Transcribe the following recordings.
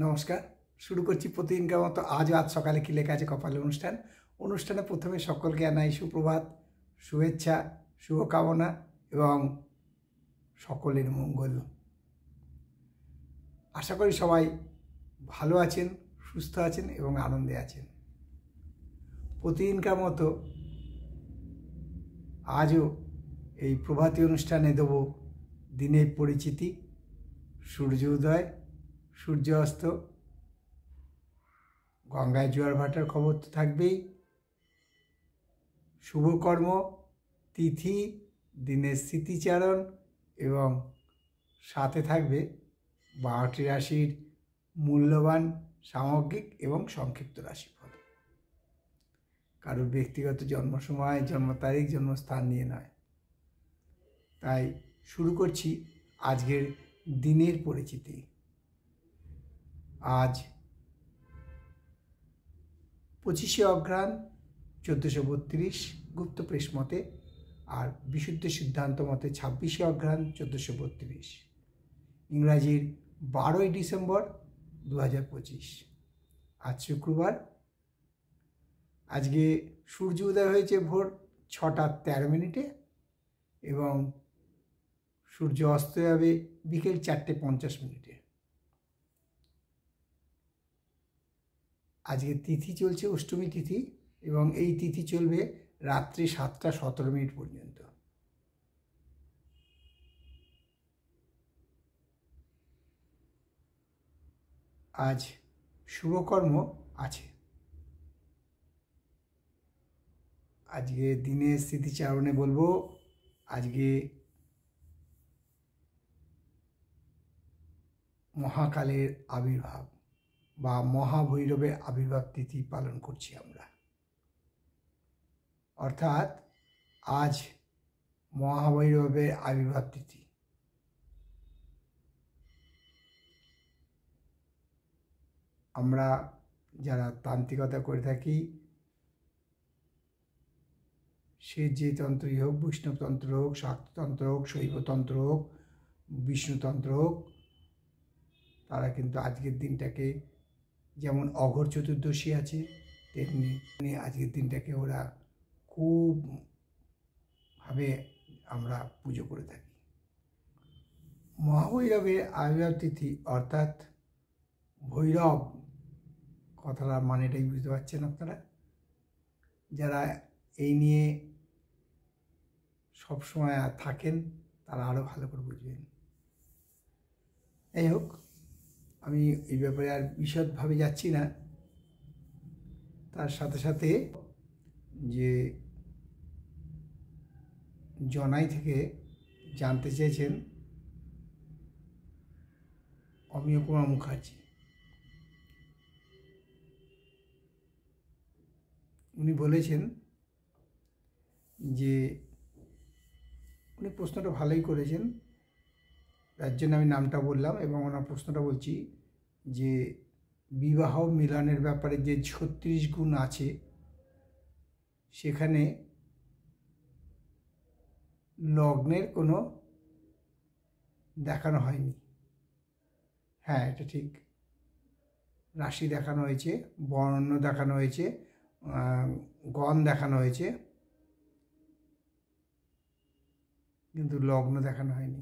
নমস্কার। শুরু করছি প্রতিদিনকার মতো আজ সকালে কি লেখা আছে কপালে অনুষ্ঠানে প্রথমে সকলকে জানাই সুপ্রভাত, শুভেচ্ছা, শুভকামনা এবং সকলের মঙ্গল। আশা করি সবাই ভালো আছেন, সুস্থ আছেন এবং আনন্দে আছেন। প্রতিদিনকার মতো আজও এই প্রভাতী অনুষ্ঠানে দেব দিনের পরিচিতি, সূর্যোদয়, সূর্যাস্ত, গঙ্গায় জোয়ার ভাটার খবর তো থাকবেই, শুভকর্ম, তিথি, দিনের স্মৃতিচারণ এবং সাথে থাকবে 12টি রাশির মূল্যবান সামগ্রিক এবং সংক্ষিপ্ত রাশিফল। কারোর ব্যক্তিগত জন্ম সময়, জন্ম তারিখ, জন্মস্থান নিয়ে নয়। তাই শুরু করছি আজকের দিনের পরিচিতি। আজ 25শে অঘ্রাণ 1432 গুপ্ত প্রেস মতে, আর বিশুদ্ধ সিদ্ধান্ত মতে 26শে অঘ্রাণ 1432, ইংরাজির 12ই ডিসেম্বর 2025। আজ শুক্রবার। আজকে সূর্য উদয় হয়েছে ভোর 6টা 13 মিনিটে এবং সূর্য অস্ত যাবে বিকেল 4টে 50 মিনিটে। আজকে তিথি চলছে অষ্টমী তিথি এবং এই তিথি চলবে রাত্রি 7টা 17 মিনিট পর্যন্ত। আজ শুভকর্ম আছে। আজকে দিনের স্মৃতিচারণে বলবো আজকে মহাকালের আবির্ভাব বা মহাভৈরবের আবির্ভাব তিথি পালন করছি আমরা। অর্থাৎ আজ মহাভৈরবের আবির্ভাব তিথি। আমরা যারা তান্ত্রিকতা করে থাকি, সে যে তন্ত্রই হোক, বৈষ্ণবতন্ত্র হোক, শাক্ততন্ত্র হোক, শৈবতন্ত্র হোক, বিষ্ণুতন্ত্র হোক, তারা কিন্তু আজকের দিনটাকে, যেমন অঘোর চতুর্দশী আছে তেমনি আজকের দিনটাকে ওরা খুব ভাবে আমরা পুজো করে থাকি। মহাভৈরবের আবির্ভাব তিথি অর্থাৎ ভৈরব কথাটার মানেটাই বুঝতে পারছেন আপনারা। যারা এই নিয়ে সবসময় থাকেন তারা আরও ভালো করে বুঝবেন। যাই হোক, আমি এই ব্যাপারে আর বিশদভাবে যাচ্ছি না। তার সাথে সাথে যে জনাই থেকে জানতে চেয়েছেন অমিয় কুমার মুখার্জি, উনি বলেছেন যে উনি প্রশ্নটা ভালোই করেছেন, তার জন্য আমি নামটা বললাম এবং ওনার প্রশ্নটা বলছি যে বিবাহ মিলনের ব্যাপারে যে 36 গুণ আছে সেখানে লগ্নের কোনো দেখানো হয়নি। হ্যাঁ, এটা ঠিক। রাশি দেখানো হয়েছে, বর্ণ দেখানো হয়েছে, গণ দেখানো হয়েছে, কিন্তু লগ্ন দেখানো হয়নি।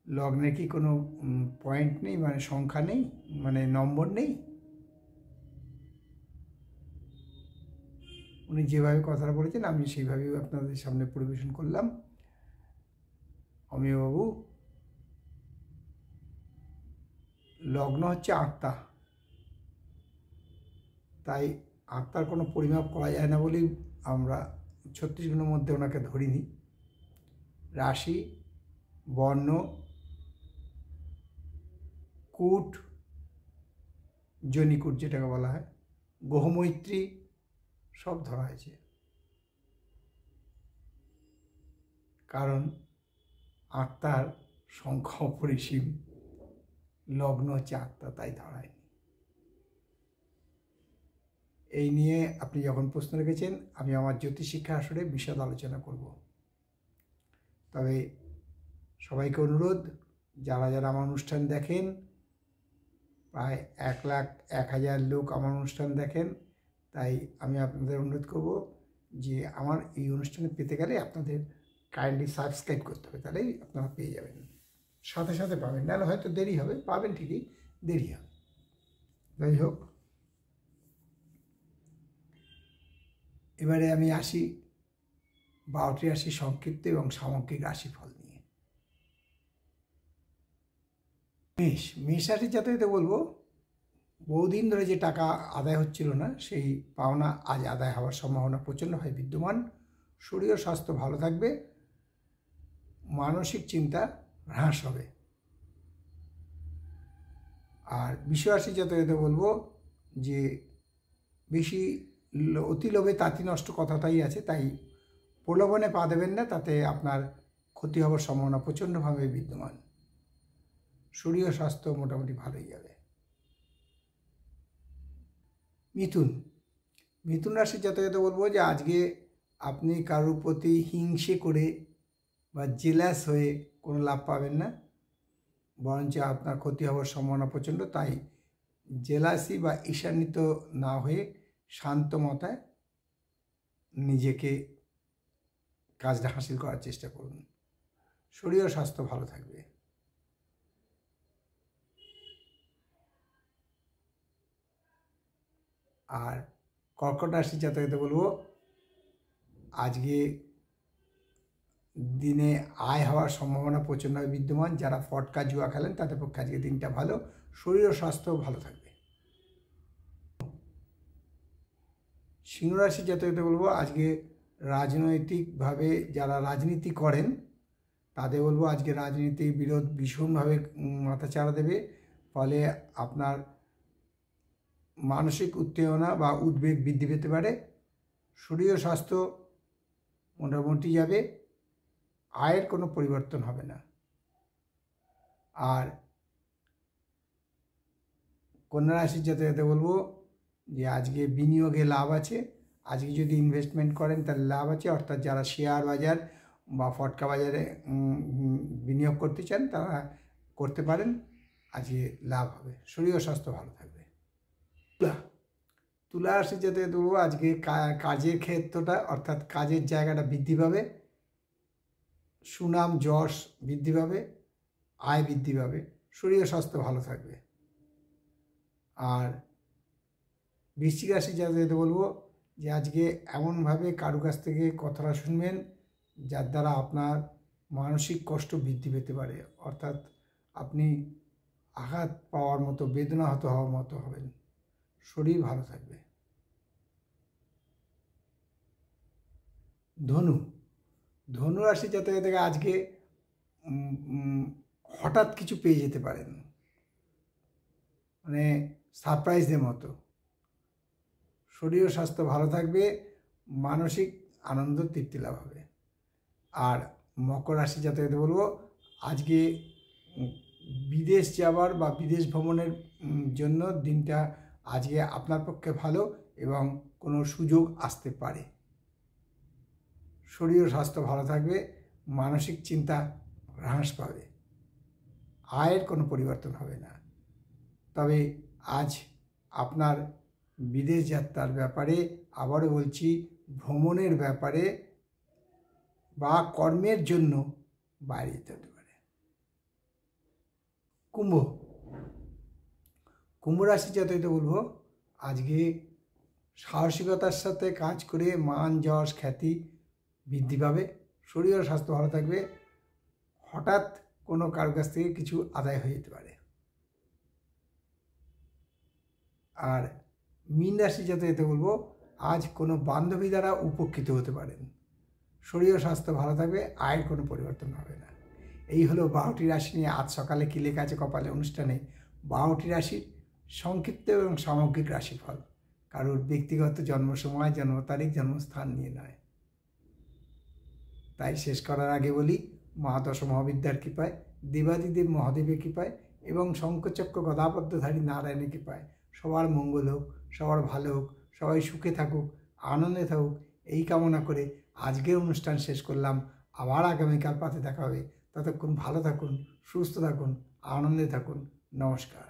লগ্নে কি কোনো পয়েন্ট নেই, মানে সংখ্যা নেই, মানে নম্বর নেই? উনি যেভাবে কথাটা বলেছেন আমি সেইভাবেই আপনাদের সামনে পরিবেশন করলাম। অমিয়বাবু, লগ্ন হচ্ছে আত্মা, তাই আত্মার কোনো পরিমাপ করা যায় না বলেই আমরা 36 গুণের মধ্যে ওনাকে ধরিনি। রাশি, বর্ণ, কূট, জনিকূট যেটাকে বলা হয়, গ্রহমৈত্রী সব ধরা হয়েছে। কারণ আত্মার সংখ্যা অপরিসীম, লগ্ন হচ্ছে আত্মা, তাই ধরা হয়নি। এই নিয়ে আপনি যখন প্রশ্ন রেখেছেন আমি আমার জ্যোতিষশিক্ষা আসরে বিশদ আলোচনা করব। তবে সবাইকে অনুরোধ, যারা যারা আমার অনুষ্ঠান দেখেন প্রায় 1,01,000 লোক আমার অনুষ্ঠান দেখেন। তাই আমি আপনাদের অনুরোধ করব যে আমার এই অনুষ্ঠানে পেতে গেলে আপনাদের কাইন্ডলি সাবস্ক্রাইব করতে হবে, তাহলেই আপনারা পেয়ে যাবেন, সাথে সাথে পাবেন, নাহলে হয়তো দেরি হবে, পাবেন ঠিকই, দেরি হবে। যাই হোক, এবারে আমি আসি 12টি রাশি সংক্ষিপ্ত এবং সামগ্রিক রাশিফল নিয়ে। মেষ রাশির জাতকদের বলবো, বহুদিন ধরে যে টাকা আদায় হচ্ছিল না, সেই পাওনা আজ আদায় হওয়ার সম্ভাবনা প্রচণ্ডভাবে বিদ্যমান। শরীর ও স্বাস্থ্য ভালো থাকবে, মানসিক চিন্তা হ্রাস হবে। আর বৃষ রাশির জাতকদের বলবো যে বেশি অতি লোভে তাঁতি নষ্ট কথাটাই আছে, তাই প্রলোভনে পা দেবেন না, তাতে আপনার ক্ষতি হওয়ার সম্ভাবনা প্রচণ্ডভাবে বিদ্যমান। শরীর ও স্বাস্থ্য মোটামুটি ভালোই যাবে। মিথুন রাশির জাতকদের বলবো যে আজকে আপনি কারোর প্রতি হিংসে করে বা জেলাস হয়ে কোনো লাভ পাবেন না, বরঞ্চ আপনার ক্ষতি হওয়ার সম্ভাবনা প্রচণ্ড। তাই জেলাসি বা ঈর্ষান্বিত না হয়ে শান্ত মাথায় নিজেকে কাজটা হাসিল করার চেষ্টা করুন। শরীর ও স্বাস্থ্য ভালো থাকবে। আর কর্কট রাশির জাতকদের বলবো আজকে দিনে আয় হওয়ার সম্ভাবনা প্রচণ্ডভাবে বিদ্যমান। যারা ফটকা জুয়া খেলেন তাদের পক্ষে আজকে দিনটা ভালো, শরীর ও স্বাস্থ্যও ভালো থাকবে। সিংহ রাশির জাতকদের বলবো আজকে রাজনৈতিকভাবে যারা রাজনীতি করেন তাদের বলবো আজকে রাজনীতির বিরোধ ভীষণভাবে মাথাচাড়া দেবে, ফলে আপনার মানসিক উত্তেজনা বা উদ্বেগ বৃদ্ধি পেতে পারে। শরীর ও স্বাস্থ্য মোটামুটি যাবে, আয়ের কোনো পরিবর্তন হবে না। আর কন্যা রাশির জাতকদের বলবো যে আজকে বিনিয়োগে লাভ আছে, আজকে যদি ইনভেস্টমেন্ট করেন তাহলে লাভ আছে, অর্থাৎ যারা শেয়ার বাজার বা ফটকা বাজারে বিনিয়োগ করতে চান তারা করতে পারেন, আজকে লাভ হবে। শরীর ও স্বাস্থ্য ভালো থাকবে। তুলা রাশির জাতকদের বলবো আজকে কাজের ক্ষেত্রটা অর্থাৎ কাজের জায়গাটা বৃদ্ধি পাবে, সুনাম যশ বৃদ্ধি পাবে, আয় বৃদ্ধি পাবে, শরীর ও স্বাস্থ্য ভালো থাকবে। আর বৃশ্চিক রাশির জাতকদের বলবো যে আজকে এমনভাবে কারো কাছ থেকে কথাটা শুনবেন যার দ্বারা আপনার মানসিক কষ্ট বৃদ্ধি পেতে পারে, অর্থাৎ আপনি আঘাত পাওয়ার মতো, বেদনাহত হওয়ার মতো হবেন। শরীর ভালো থাকবে। ধনু রাশি জাতকদের আজকে হঠাৎ কিছু পেয়ে যেতে পারেন, মানে সারপ্রাইজের মতো। শরীর ও স্বাস্থ্য ভালো থাকবে, মানসিক আনন্দ তৃপ্তি লাভ হবে। আর মকর রাশি জাতকদের বলবো আজকে বিদেশ যাওয়ার বা বিদেশ ভ্রমণের জন্য দিনটা আজকে আপনার পক্ষে ভালো এবং কোনো সুযোগ আসতে পারে। শরীর ও স্বাস্থ্য ভালো থাকবে, মানসিক চিন্তা হ্রাস পাবে, আয়ের কোনো পরিবর্তন হবে না। তবে আজ আপনার বিদেশ যাত্রার ব্যাপারে, আবারও বলছি ভ্রমণের ব্যাপারে বা কর্মের জন্য বাইরে যেতে হতে পারে। কুম্ভ রাশি জাতকদের বলবো আজকে সাহসিকতার সাথে কাজ করে মান যশ খ্যাতি বৃদ্ধি পাবে, শরীর ও স্বাস্থ্য ভালো থাকবে, হঠাৎ কোনো কারো কাছ থেকে কিছু আদায় হয়ে যেতে পারে। আর মীন রাশি জাতকদের বলবো আজ কোনো বান্ধবী দ্বারা উপকৃত হতে পারেন, শরীর ও স্বাস্থ্য ভালো থাকবে, আয়ের কোনো পরিবর্তন হবে না। এই হলো 12টি রাশি নিয়ে আজ সকালে কি লেখা আছে কপালে অনুষ্ঠানে 12টি রাশির সংক্ষিপ্ত এবং সামগ্রিক রাশিফল, কারোর ব্যক্তিগত জন্ম সময়, জন্ম তারিখ, জন্মস্থান নিয়ে নয়। তাই শেষ করার আগে বলি, মা দশ মহাবিদ্যার কৃপায়, দেবাদিদেব মহাদেবের কৃপায় এবং শঙ্খচক্র গদাপদ্মধারী নারায়ণের কৃপায় সবার মঙ্গল হোক, সবার ভালো হোক, সবাই সুখে থাকুক, আনন্দে থাকুক, এই কামনা করে আজকের অনুষ্ঠান শেষ করলাম। আবার আগামীকাল পাতে দেখা হবে। ততক্ষণ ভালো থাকুন, সুস্থ থাকুন, আনন্দে থাকুন। নমস্কার।